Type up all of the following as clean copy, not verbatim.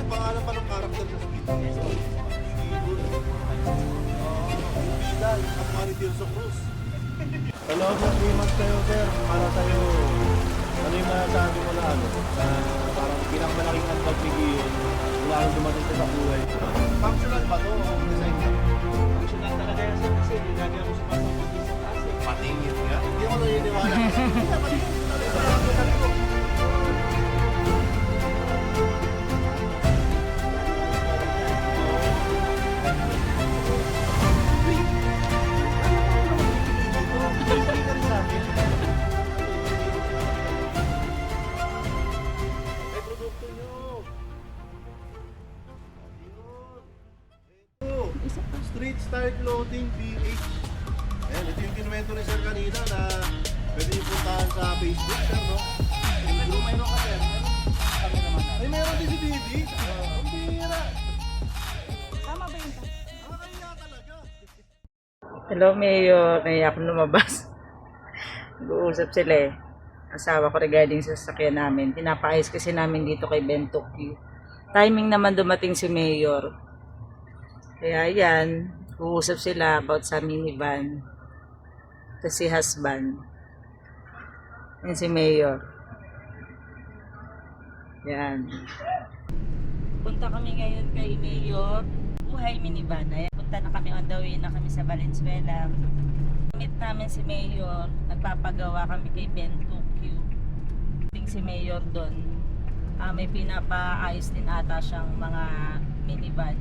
pangalan pa ng karakter mo sa video. Bida, ang mga ni Tirso Cruz. Sa loob ng 3 months kayo, sir, para sa'yo, ano yung masasabi mo na ano? Na parang pinakamalaking ambag ni Gion, wala kang dumating sa buhay. Functional ba to? Functional talaga yan sir kasi lagi ako sumasabot sa klase. Patingin nga. Hindi ako naniniwala. Hindi naman yun. Sabi ko. May produkto nyo. Street Style Clothing PH. Ayan, ito yung kinuwento ni Sir kanina na pwede yung puntahan sa Facebook, sir, no? Mayroon ka sir. Kami naman. Ay, meron din si Bibi. Ang bihira. Tama ba yun? Nakakaya talaga. Hello, Mayor. Naiyak akong lumabas. Nag-uusap sila eh. Asawa ko regarding sa sasakyan namin. Pinapaayos kasi namin dito kay Bentoki. Timing naman dumating si Mayor. Kaya yan, uusap sila about sa minivan. Kasi husband. Yan si Mayor. Yan. Punta kami ngayon kay Mayor. Buhay minivan. Ayan, punta na kami on the way na kami sa Valenzuela. Meet namin si Mayor. Nagpapagawa kami kay Ben 2Q. Ting si Mayor doon. May pinapaayos din ata siyang mga minivan.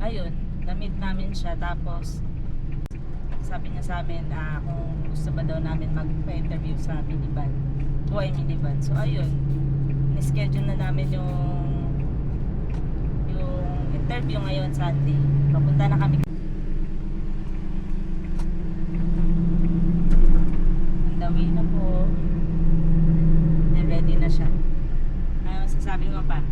Ayun, na-meet namin siya. Tapos sabi niya sa amin kung gusto ba daw namin magpa-interview sa minivan. Buhay minivan. So ayun, ni-schedule na namin yung interview ngayon Sunday. Papunta na kami. On the way na po. And ready na siya. Ano sasabi mo pa?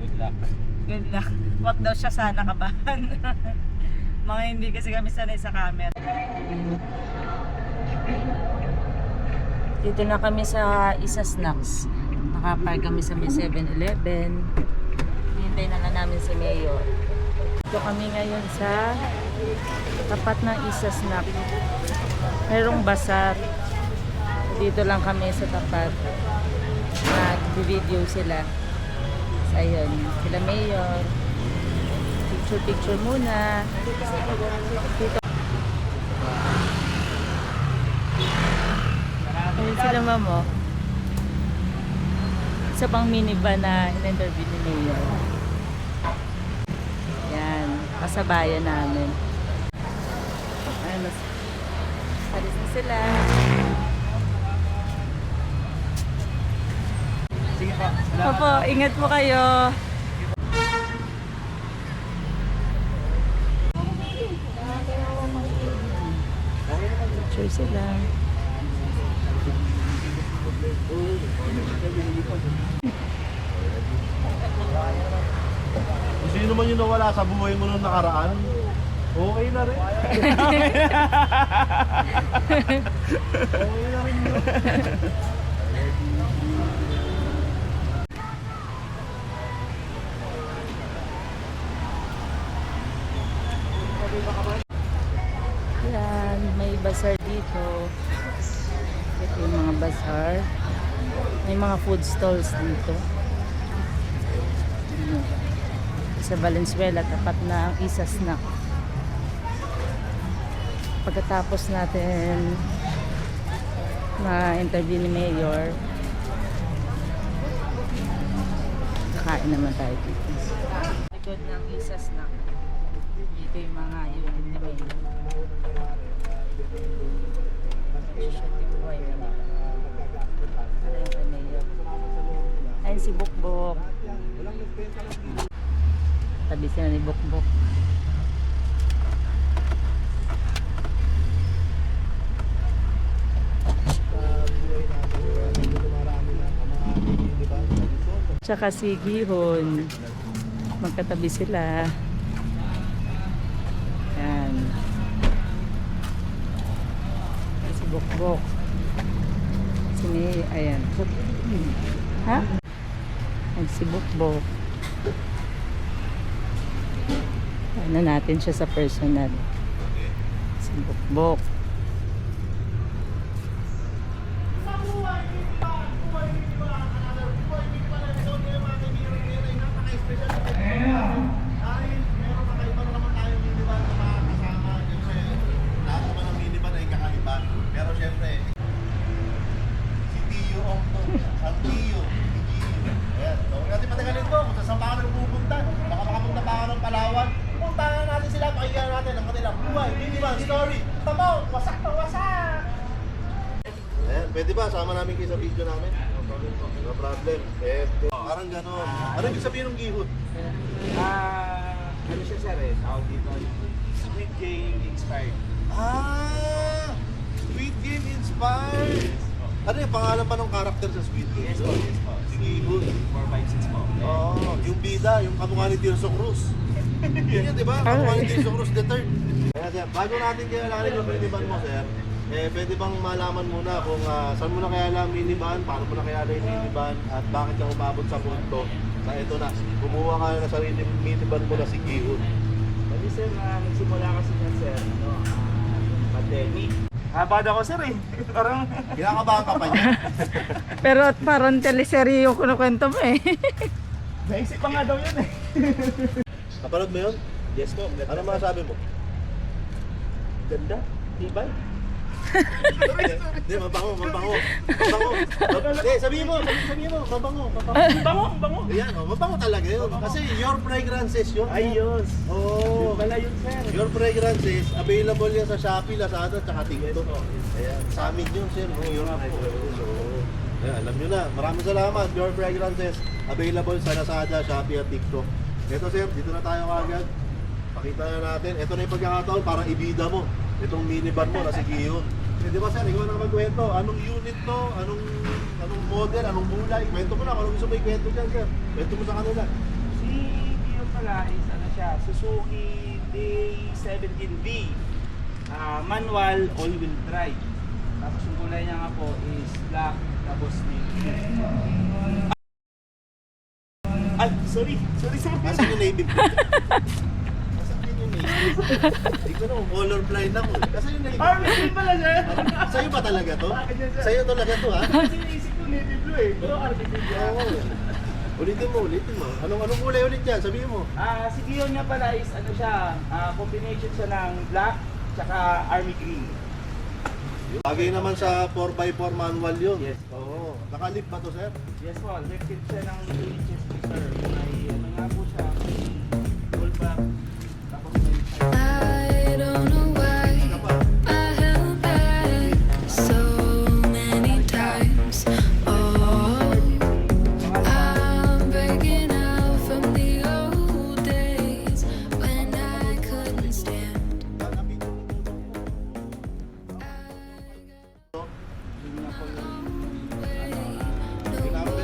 Good luck. Good luck. Wag daw siya sana kabahan. Mga hindi kasi kami sanay sa camera. Dito na kami sa Isa Snacks. Nakapark kami sa may 7-Eleven. Hintay na lang namin si Mayor. Dito kami ngayon sa tapat ng Isa Snack. Merong bazaar. Dito lang kami sa tapat. Nag-video sila. So, ayun. Sila Mayor. Picture muna. Dito. Ayun sila mamo. Isa pang minivan na in-interview ni Mayor. Yan. Kasabayan namin. Ayun. Alis na sila. Sige po. Opo, ingat po kayo. Picture sila. Sino man yung nawala sa buhay mo nung nakaraan, okay na rin. Okay na rin yun. Yan, may bazaar dito. Ito yung mga bazaar. May mga food stalls dito. Sa Valenzuela, tapat na ang Isa Snack. Pagkatapos natin na-interview ni Mayor, kakain naman tayo dito. Likod ng Isa Snack. Dito yung mga yun ni Mayor. Shooting buhay kami. Ayun kay Mayor. Ayun si Bukbok. Tabi sila ni Bukbok. Tsaka si Gihon. Magkatabi sila. Yan. Si Bukbok. Si May, ayan. Ha? Ang si Bukbok. Ano natin siya sa personal. Si Bukbok. Dahil meron kakaiba na naman tayong minivan na mga kasama. Siyempre, lahat naman ng minivan ay kakaiba. Pero siyempre, si Tio Ongtong, ang Tio, si Gio. Ayan, so huwag natin patagalin to. Kung saan pa ka nang pupunta, baka makapunta pa ka ng Palawan. Puntahan natin sila, pakinggan natin ang kanilang buhay, minivan, story. Tamo, wasak na wasak! Ayan, pwede ba? Sama namin kayo sa video namin? No problem. Parang gano'n. Ano yung sabihin ng gihot? Ano siya sir eh, tawag dito, Squid Game inspired. Squid Game inspired! Ano yung pangalan pa ng karakter sa Squid Game? Yes po, yes po. Si Gihot. 456 po. Oo, yung bida, yung kamukha ni Tirso Cruz. Yun yun, di ba? Kamukha ni Tirso Cruz the third. Kaya sir, bago natin kailangan yung minivan mo sir, pwede bang malaman muna kung saan mo na kaya lang minivan, paano mo na kaya lang yung minivan, at bakit ka umabot sa punto na ito na, kumuha ka na sarili minivan mo na si Gihot. Kasi sir, nagsimula kasi yan sir, pandemic. Bad ako sir eh. Parang Kinakabahan ka pa niya. Pero parang teleserye yung kinukwento mo eh. naisip pa nga daw yun eh. Napanood mo yun? Yes po. Ano masasabi mo? Ganda. Tibay. Hindi, mabango. Hindi, sabihin mo, mabango. Bango. Ayan, mabango talaga yun. Kasi your fragrances yun. Ayos. Oo. Yun pala yun sir. Your fragrances, available yan sa Shopee, Lazada, tsaka TikTok. Ayan, sa amin yun, sir. Your fragrances. Oo. Ayan, alam nyo na. Maraming salamat. Your fragrances, available sa Lazada, Shopee, at TikTok. Ito, sir, dito na tayo kagad. Pakita na natin. Ito na yung pagkakataon para ibida mo. Itong minivan mo na si Gihot. Di ba, sir, ikaw na magkwento. Anong unit to? Anong model? Anong kulay? Kwento mo na. Anong gusto mo ikwento dyan, sir? Kwento mo sa kanila. Si Gio pala is ano siya, Suzuki Day17V. Manual all-wheel drive. Tapos yung kulay niya nga po is black, tapos navy. Ay, sorry. Asan yung navy blue? Asan din yung navy blue? Hindi ko na kung color blind ako. Asan yung navy blue? Hindi pala siya. Sa'yo ba talaga to? Bakit yan, sir? Sa'yo talaga to, ha? Kasi naisip ko navy blue eh. Pero artificial. Oo. Ulitin mo. Anong kulay ulit yan? Sabihin mo. Si Gio niya pala is ano siya, combination siya ng black tsaka army green. Bagay naman sa 4x4 manual yun. Yes. Oo. Nakalip ba to, sir? Yes po, lifted siya ng 2 inches sir. May ano nga po siya, full back. Tapos may I don't know why Ano pa? I held back so many times. Oh, I'm breaking out from the old days when I couldn't stand.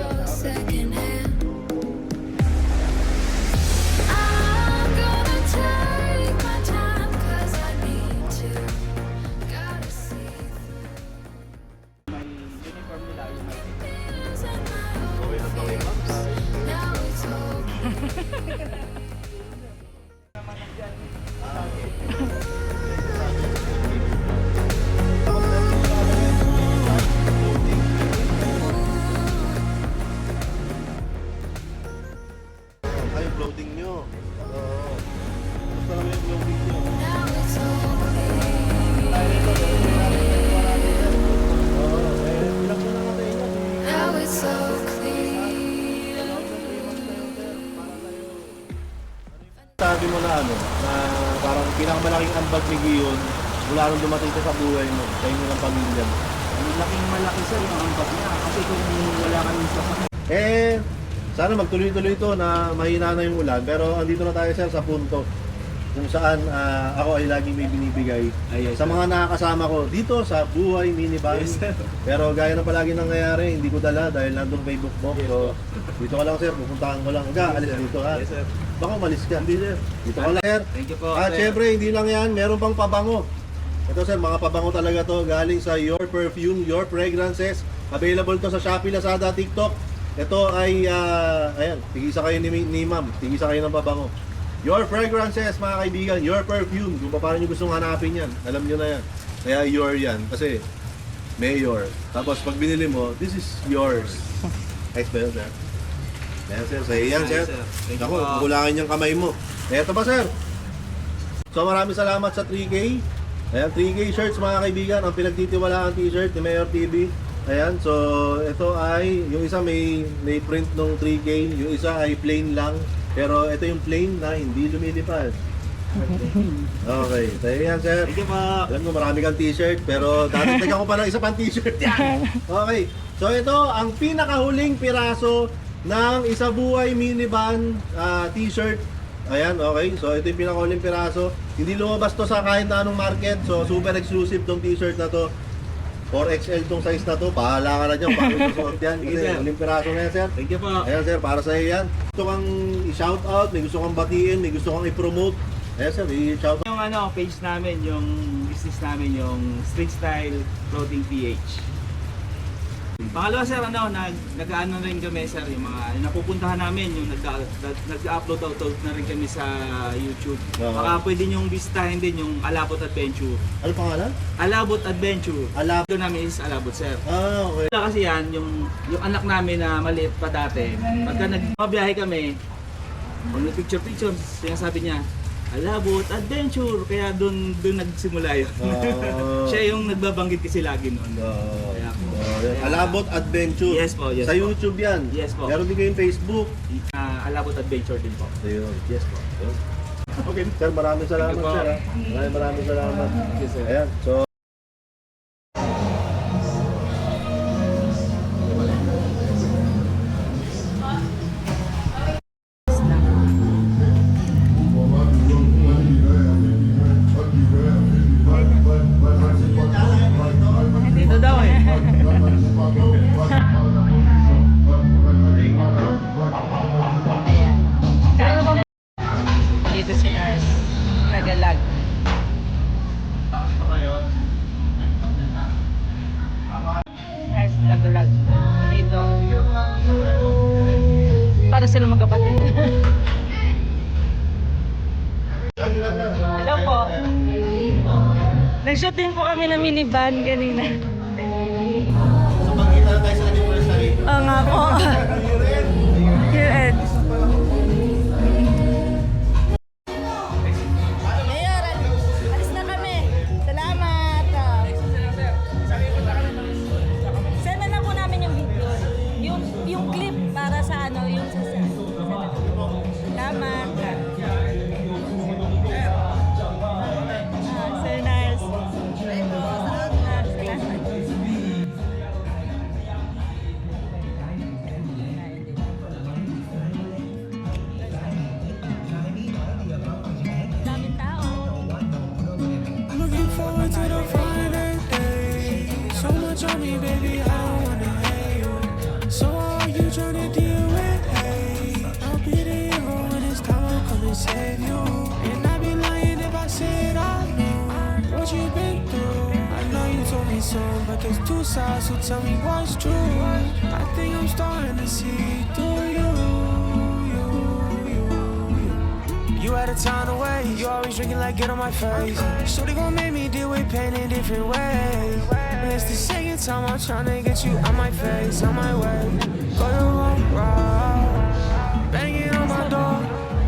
No second hand. I'm gonna take my time 'cause I need to. Gotta see may uniform nila yung may things at my Okay na to, ma'am. now it's okay. naman nandyan. Ay, yung floating nyo. Oo. Gusto namin yung floating nyo. Now it's okay. Oo. Ilang po na natin yan. Now it's so clear. Sabi mo na na parang pinakamalaking ambag ni Gion mula nung dumating ka sa buhay mo, sa inyo ng pamilya mo. Laking malaki sir yung ambag niya kasi kung wala kami sa Sana magtuloy-tuloy ito na mahina na yung ulan, pero andito na tayo, sir, sa punto kung saan ako ay lagi may binibigay sa mga nakakasama ko dito sa Buhay Minivan. Yes, sir. Pero gaya ng palagi nangyayari, hindi ko dala dahil nandun kay Bukbok. So, dito ka lang, sir, pupuntahan ko lang. Huwag ka, alis dito, ha? Yes, sir. Baka umalis ka. Hindi, sir. Dito ka lang, sir. Thank you po. At sir. syempre, hindi lang yan, meron pang pabango. Ito, sir, mga pabango talaga to galing sa Your Perfume, Your Fragrances. Available to sa Shopee, Lazada, TikTok. Ito ay, ayan, tigisa kayo ni ma'am, tigisa kayo ng babango. Your fragrances, mga kaibigan, your perfume, kung paano nyo gustong hanapin yan, alam nyo na yan. Kaya your yan, kasi mayor. Tapos pag binili mo, this is yours. Ayos ba yun, sir? Ayan, sir, sa'yo yan, sir. Thank you Ako, po. kulangin yung kamay mo. Eto pa, sir. So maraming salamat sa 3K. Ayan, 3K shirts, mga kaibigan, ang pinagtitiwalaan t-shirt ni Mayor TV. Ayan, so ito ay, yung isa may print nung 3K, yung isa ay plain lang. Pero ito yung plain na hindi lumilipad. Okay, tayo yan, sir. Thank you po. Alam ko marami kang t-shirt, pero dadagdagan ko pa ng isa pang t-shirt yan. Okay, so ito ang pinakahuling piraso ng Isa Buhay Minivan t-shirt. Ayan, okay. So ito yung pinakahuling piraso. Hindi lumabas to sa kahit na anong market. So super exclusive tong t-shirt na to. 4XL tong size na to. Bahala ka na dyan. Paano susuot yan? Kasi Sige, sir. huling piraso na yan, sir. Thank you po. Ayan, sir, para sa iyo yan. Gusto kang i-shout out, may gusto kang batiin, may gusto kang i-promote. Ayan, sir, i-shout out. Yung page namin, yung business namin, yung Street Style Clothing PH. Pangalawa, sir, nag-ano rin kami, sir, yung mga napupuntahan namin, yung nag-upload na rin kami sa YouTube. Baka pwede nyong bisitahin din yung Alabot Adventure. Ano pangalan? Alabot Adventure. Ito namin is Alabot, sir. Okay. Kasi yan, yung anak namin na maliit pa dati, pagka nagmabiyahe kami, pag nag-picture, sinasabi niya, Alabot Adventure, kaya doon nagsimula yun. Siya yung nagbabanggit kasi lagi noon. Kaya po. Alabot Adventure. Yes po, yes sa po. YouTube yan. Yes po. Meron din kayong Facebook. Alabot Adventure din po. Ayun. Yes po. Ayun. Okay, sir, maraming salamat, Thank you po. sir. Maraming salamat. Thank you, sir. Ayan, so Dito daw eh. Dito si Ars. Nagalag. Ars nagalag. Dito. Para sila magkapatid. Hello po. Nag-shoot din po kami ng minivan kanina. so pagkita tayo sa anniversary. Oo nga po. Year end. Mayor, alis na kami. Salamat. Send na lang po namin yung video. Yung clip para sa yung sa salamat. So nice. Salamat. Daming tao. Looking forward to the Friday day. So much on me, baby, I don't wanna hate you. So how are you trying to deal with hate? I'll be the hero when it's time, I'll come and save you. And I'd be lying if I said I knew what you've been through. I know you told me so, but there's two sides, so tell me what's true. I think I'm starting to see through you. You had a time away, you always drinking like get on my face. Shorty gon' make me deal with pain in different ways. And it's the second time I'm tryna get you out my face, on my way. Go your own route, banging on my door,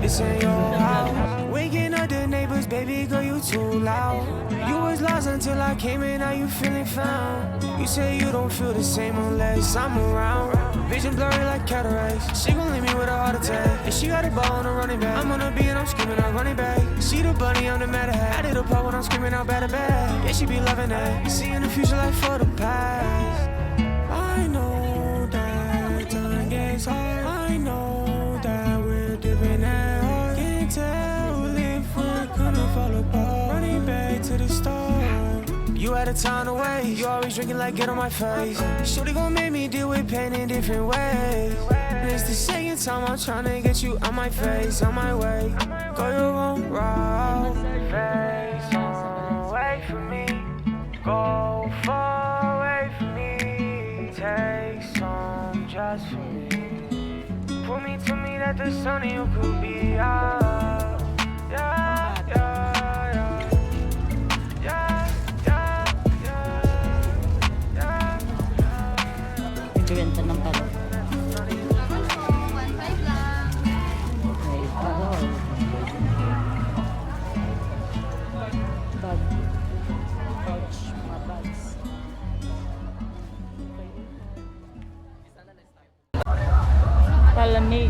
it's in your house. Waking up the neighbors, baby girl, you too loud. You was lost until I came in, now you feeling found. You say you don't feel the same unless I'm around. Vision blurry like cataracts. She gon' leave me with a heart attack. And she got a ball on a running back. I'm on a beat and I'm screaming out running back. See the bunny on the matter hat. I did a part when I'm screaming out better back. Yeah, she be loving that. Seeing the future like for the past. I know that time gets hard. I know that we're dipping at heart. Can't tell if we're gonna fall apart. Running back to the start. You had a time away, you always drinking like get on my face. Shorty gon' make me deal with pain in different ways. And it's the second time I'm tryna get you out my face, on my way. Go your own route, face away from me. Go far away from me. Take some just for me. Prove me to me that there's something you could be. Yeah, yeah, yeah, yeah. Yeah, yeah, yeah, yeah. Nagbibenta ng palo. Bag. Pouch. Mga bags. Palamig.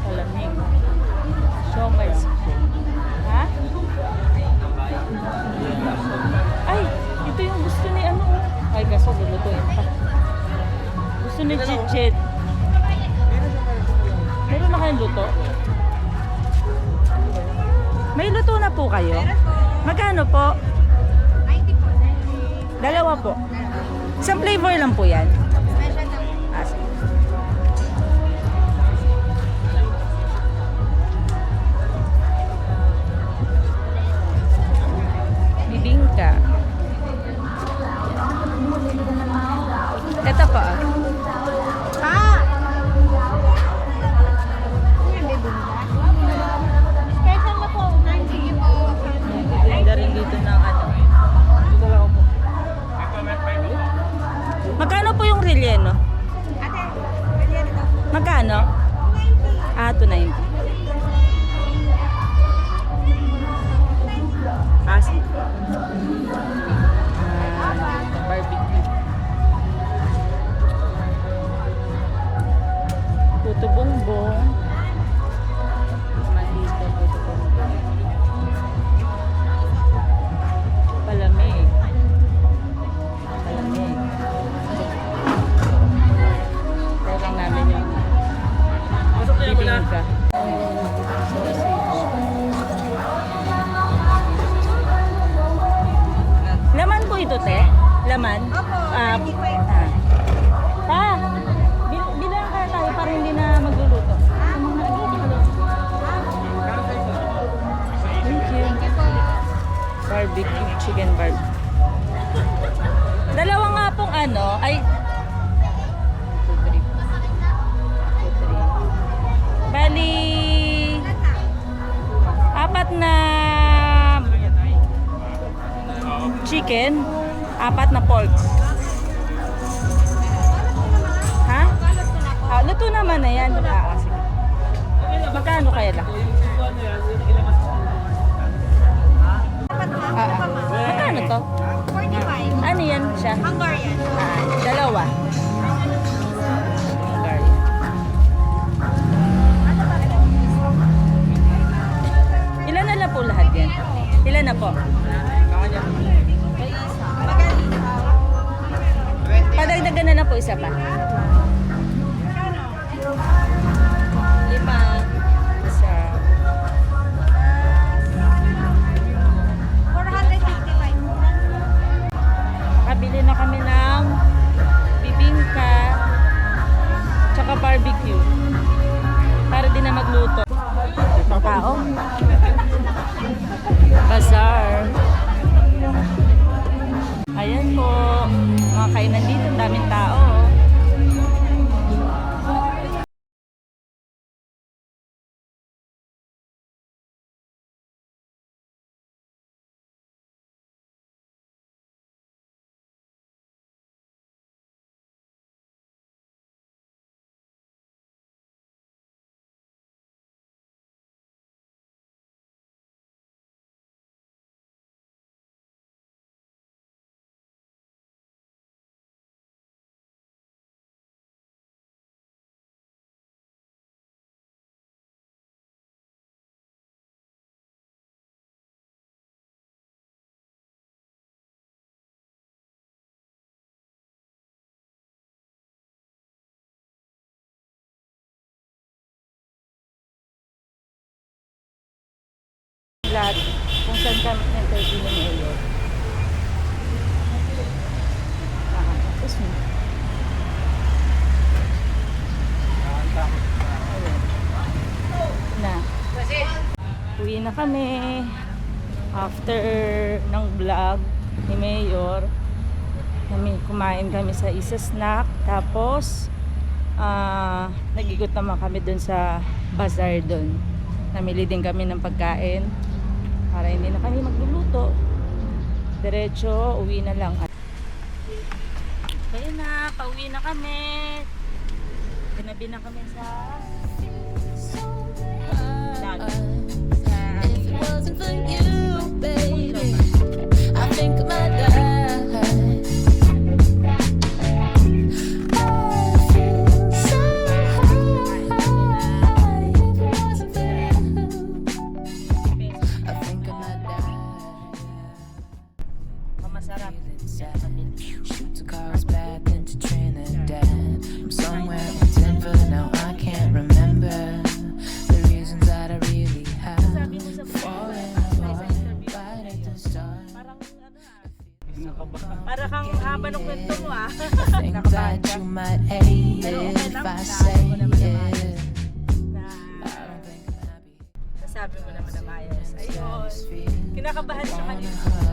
Palamig. Show my ha? Ay! Ito yung gusto ni ano. Ay, kaso lulutuin pa. Gusto ni Jit. Meron na kayong luto? May luto na po kayo? Magkano po? 90 po. Dalawa po. Isang flavor lang po yan. Special lang. Ah, sige. Bibingka. Ito po. Ah! Yung bibingka? Special na po. 90 po. Ganda rin dito ng ano. Magkano po yung relleno? Ate, ganyan ito. Magkano? 90. Ah, 290. Ah, sige. Barbecue. Puto bongbong. Maldito puto bongbong. Palamig. Palamig. Try lang namin yung bibingka. Laman po ito, te? Laman? Opo, Ah, hindi po. bilang kaya tayo para hindi na magluluto. Thank you. Thank you po. Barbecue, chicken barbecue. Dalawa nga pong ano, ay... 2, 3. 2, 3. Bali... Apat na... chicken, apat na pork. Ha? Ah, luto naman na yan. Ah, sige. Magkano kaya lang? Magkano to? 45. Ano yan siya? Hungarian. Ah, dalawa. Ilan na lang po lahat yan? Ilan na po? Magaling. Padagdagan na lang po isa pa. 5. Isa. 455. Nakabili na kami ng bibingka tsaka barbecue para din na magluto. Ang tao. Bazaar. Ayan po. Mga kainan dito. Ang daming tao. Lahat kung saan kami na-interview ni Mayor. Tapos mo. Ayan. Na. Uwi na kami. After ng vlog ni Mayor, kumain kami sa isa snack. Tapos, nag-ikot naman kami dun sa bazaar dun. Namili din kami ng pagkain para hindi na kami magluluto. Diretso, uwi na lang. Kaya na, pauwi na kami. Tinabi na kami sa dagat. If it wasn't for you, baby, I think I might die. I feel so high. If it wasn't for you, I think I might die. Masarap. Shoot the cars back into Trinidad. I'm somewhere in Denver now. I can't remember the reasons that I really have fallen apart right at the start. Para kang haba ng kwento mo ah. Think that you might hate it if I say it. I don't think I'm happy. Nasabi mo naman na maayos. Ayun. Just feel Kinakabahan siya kanina.